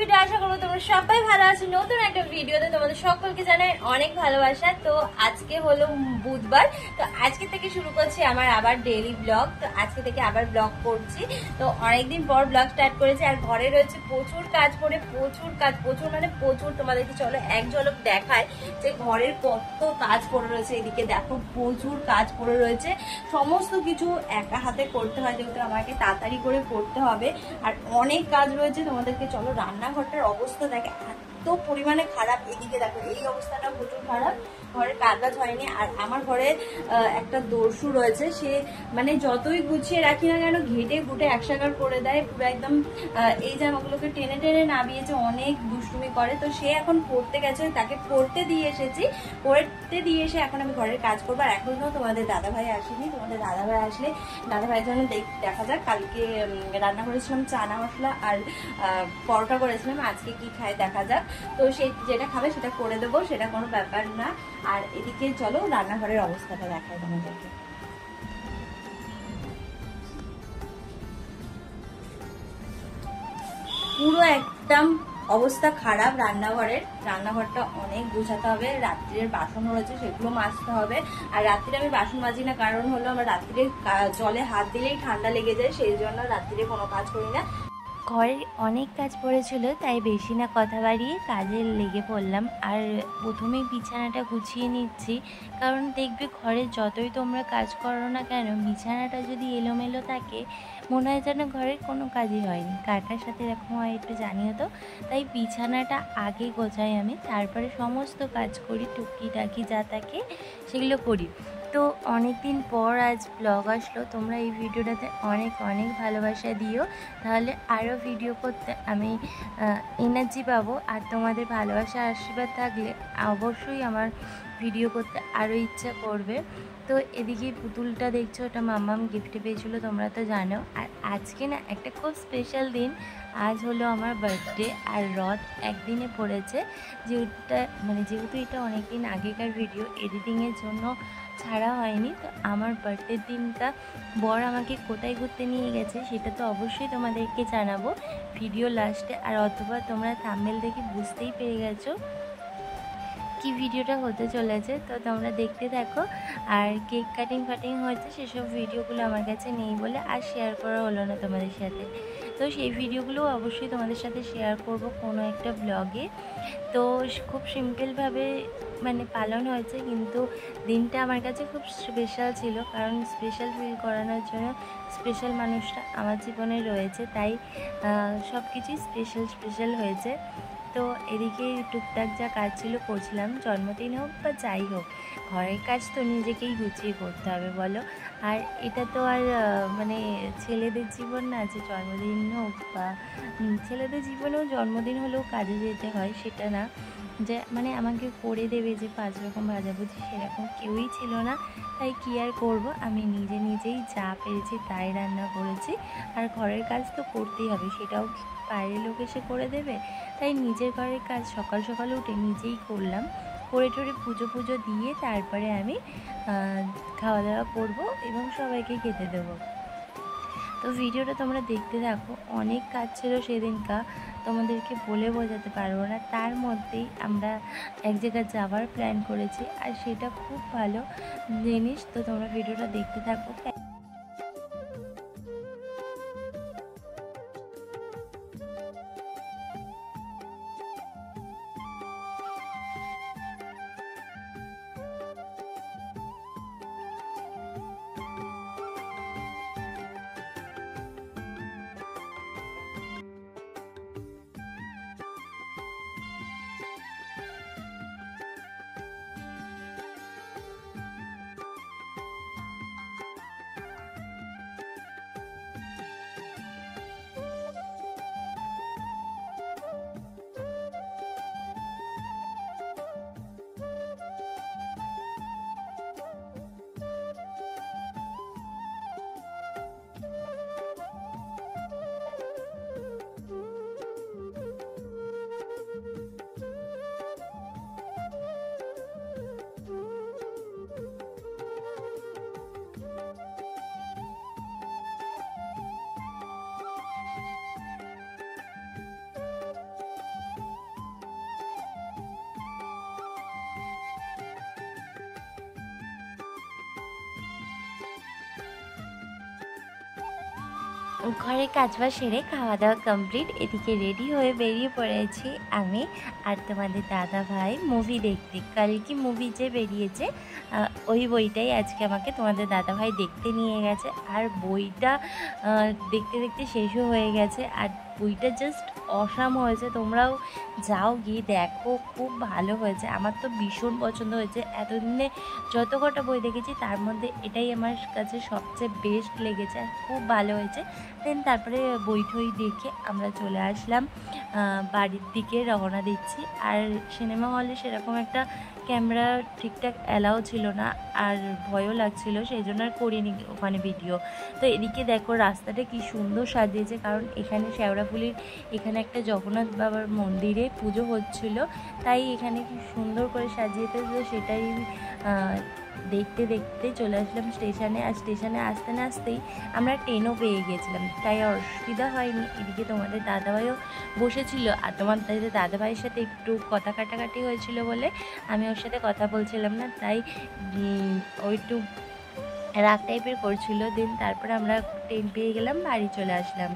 Video আশা করবো তোমরা সবাই ভালো আছো। নতুন একটা ভিডিওতে তোমাদের সকলকে জানাই অনেক ভালোবাসা। তো আজকে হলো বুধবার, তো আজকে থেকে শুরু করছি আমার আবার ডেইলি ব্লগ। তো আজকে থেকে আবার ব্লগ করছি। তো অনেকদিন পর ব্লগ স্টার্ট করেছি আর ঘরে রয়েছে প্রচুর কাজ পড়ে, প্রচুর মানে প্রচুর। তোমাদেরকে চলো এক ঝলক দেখায় যে ঘরের কত কাজ পড়ে রয়েছে। এদিকে দেখো প্রচুর কাজ পড়ে রয়েছে, সমস্ত কিছু একা হাতে করতে হয় যেহেতু আমাকে তাড়াতাড়ি করে করতে হবে। আর অনেক কাজ রয়েছে, তোমাদেরকে চলো রান্নাঘরটার অবস্থা দেখে এত পরিমাণে খারাপ। এদিকে দেখো এই অবস্থাটা প্রচুর খারাপ, ঘরের কাজ হয়নি। আর আমার ঘরে একটা দস্যু রয়েছে, সে মানে যতই গুছিয়ে রাখি না কেন ঘেটে ঘুটে একসাকার করে দেয় পুরো একদম। এই জামাগুলোকে টেনে টেনে নামিয়েছে, অনেক দুষ্টুমি করে। তো সে এখন পড়তে গেছে, তাকে পড়তে দিয়ে এসেছি। পড়তে দিয়ে এসে এখন আমি ঘরের কাজ করবো। আর এখনো তোমাদের দাদাভাই আসেনি, তোমাদের দাদাভাই আসলে দাদাভাইয়ের জন্য দেখা যাক। কালকে রান্না করেছিলাম চানা মশলা আর পরোটা করেছিলাম, আজকে কি খায় দেখা যাক। তো সে যেটা খাবে সেটা করে দেবো, সেটা কোনো ব্যাপার না। আর এদিকে চলো রান্নাঘরের অবস্থাটা দেখায় তোমাদেরকে। পুরো একদম অবস্থা খারাপ রান্নাঘরের। রান্নাঘরটা অনেক গুছাতে হবে, রাত্রের বাসন রয়েছে সেগুলো মাজতে হবে। আর রাত্রে আমি বাসন মাজি না, কারণ হলো আমার রাত্রে জলে হাত দিলেই ঠান্ডা লেগে যায়, সেই জন্য রাত্রে কোনো কাজ করি না। ঘরের অনেক কাজ পড়েছিল, তাই বেশি না কথা বাড়িয়ে কাজে লেগে পড়লাম। আর প্রথমেই বিছানাটা গুছিয়ে নিচ্ছি, কারণ দেখবে ঘরে যতই তোমরা কাজ করো না কেন বিছানাটা যদি এলোমেলো থাকে মনে হয় যেন ঘরের কোনো কাজই হয়নি। কার কার সাথে এরকম হয় একটু জানিও তো। তাই বিছানাটা আগে গোছাই আমি, তারপরে সমস্ত কাজ করি, টুকিটাকি যা থাকে সেগুলো করি। তো অনেক দিন পর আজ ব্লগ আসলো, তোমরা এই ভিডিওটাতে অনেক অনেক ভালোবাসা দিও, তাহলে আরও ভিডিও করতে আমি এনার্জি পাবো। আর তোমাদের ভালোবাসা আশীর্বাদ থাকলে অবশ্যই আমার ভিডিও করতে আরও ইচ্ছা করবে। তো এদিকে পুতুলটা দেখছো, ওটা মাম্মাম গিফটে পেয়েছিলো, তোমরা তো জানো। আর আজকে না একটা খুব স্পেশাল দিন, আজ হলো আমার বার্থডে। আর রথ একদিনে পড়েছে, যেহেতু এটা অনেক দিন আগেকার ভিডিও, এডিটিংয়ের জন্য ছাড়া হয়নি। তো আমার বার্থডের দিনটা বর আমাকে কোথায় ঘুরতে নিয়ে গেছে সেটা তো অবশ্যই তোমাদেরকে জানাবো ভিডিও লাস্টে। আর অথবা তোমরা থাম্বনেল দেখে বুঝতেই পেরে গেছো কি ভিডিওটা হতে চলেছে, তো তোমরা দেখতে থাকো। আর কেক কাটিং হয়েছে, সেসব ভিডিওগুলো আমার কাছে নেই বলে আর শেয়ার করা হলো না তোমাদের সাথে। তো সেই ভিডিওগুলো অবশ্যই তোমাদের সাথে শেয়ার করব কোনো একটা ব্লগে। তো খুব সিম্পলভাবে পালন হয়েছে, কিন্তু দিনটা আমার কাছে খুব স্পেশাল ছিল, কারণ স্পেশাল ফিল করানোর জন্য স্পেশাল মানুষটা আমার জীবনে রয়েছে, তাই সব কিছুই স্পেশাল হয়েছে। তো এদিকে টুকটাক যা কাজ ছিল করছিলাম, জন্মদিন হোক বা যাই হোক ঘরের কাজ তো নিজেকেই গুছিয়ে করতে হবে বলো। আর এটা তো আর ছেলেদের জীবন না যে জন্মদিন হোক বা ছেলেদের জীবনেও জন্মদিন হলেও কাজে যেতে হয়, সেটা না যে আমাকে করে দেবে যে 5 রকম ভাজাভুজি, সেরকম কেউই ছিল না। তাই কী আর করবো, আমি নিজেই যা পেরেছি তাই রান্না করেছি। আর ঘরের কাজ তো করতেই হবে, সেটাও বাইরের লোক এসে করে দেবে, তাই নিজের ঘরের কাজ সকাল সকাল উঠে নিজেই করলাম। করে টোরে পুজো দিয়ে তারপরে আমি খাওয়া দাওয়া করবো এবং সবাইকে খেতে দেবো। তো ভিডিওটা তোমরা দেখতে থাকো, অনেক কাজ ছিল সেদিনকার, তোমাদেরকে বলে বোঝাতে পারবো না। তার মধ্যেই আমরা এক জায়গায় যাওয়ার প্ল্যান করেছি, আর সেটা খুব ভালো জিনিস। তো তোমরা ভিডিওটা দেখতে থাকো। ঘরে কাজবাজ সেরে খাওয়া দাওয়া কমপ্লিট, এদিকে রেডি হয়ে বেরিয়ে পড়েছি আমি আর তোমাদের দাদা ভাই মুভি দেখতে। কালকে মুভি যে বেরিয়েছে ওই বইটাই আজকে আমাকে তোমাদের দাদা ভাই দেখতে নিয়ে গেছে। আর বইটা দেখতে দেখতে শেষও হয়ে গেছে। আর বইটা জাস্ট অসাম হয়েছে, তোমরাও যাও গিয়ে দেখো, খুব ভালো হয়েছে। আমার তো ভীষণ পছন্দ হয়েছে। এতদিনে যত কটা বই দেখেছি তার মধ্যে এটাই আমার কাছে সবচেয়ে বেস্ট লেগেছে, আর খুব ভালো হয়েছে। দেন তারপরে বই ঠই দেখে আমরা চলে আসলাম বাড়ির দিকে রওনা দিচ্ছি। আর সিনেমা হলে সেরকম একটা ক্যামেরা ঠিকঠাক অ্যালাও ছিল না, আর ভয়ও লাগছিল, সেই জন্য আর করিনি ওখানে ভিডিও। তো এদিকে দেখো রাস্তাটা কি সুন্দর সাজিয়েছে, কারণ এখানে শেওড়াফুলির এখানে একটা জগন্নাথ বাবার মন্দিরে পুজো হচ্ছিল, তাই এখানে কি সুন্দর করে সাজিয়েছে। তো সেটাই দেখতে দেখতে চলে আসলাম স্টেশনে। আর স্টেশনে আসতে না আসতেই আমরা ট্রেনও পেয়ে গেছিলাম, তাই অসুবিধা হয়নি। এদিকে তোমাদের দাদাভাইও বসেছিল, আর তোমাদের দাদাভাইয়ের সাথে একটু কথা কাটাকাটি হয়েছিল বলে আমি ওর সাথে কথা বলছিলাম না, তাই ও একটু রাগ টাইপের করছিল। দেন তারপরে আমরা ট্রেন পেয়ে গেলাম, বাড়ি চলে আসলাম।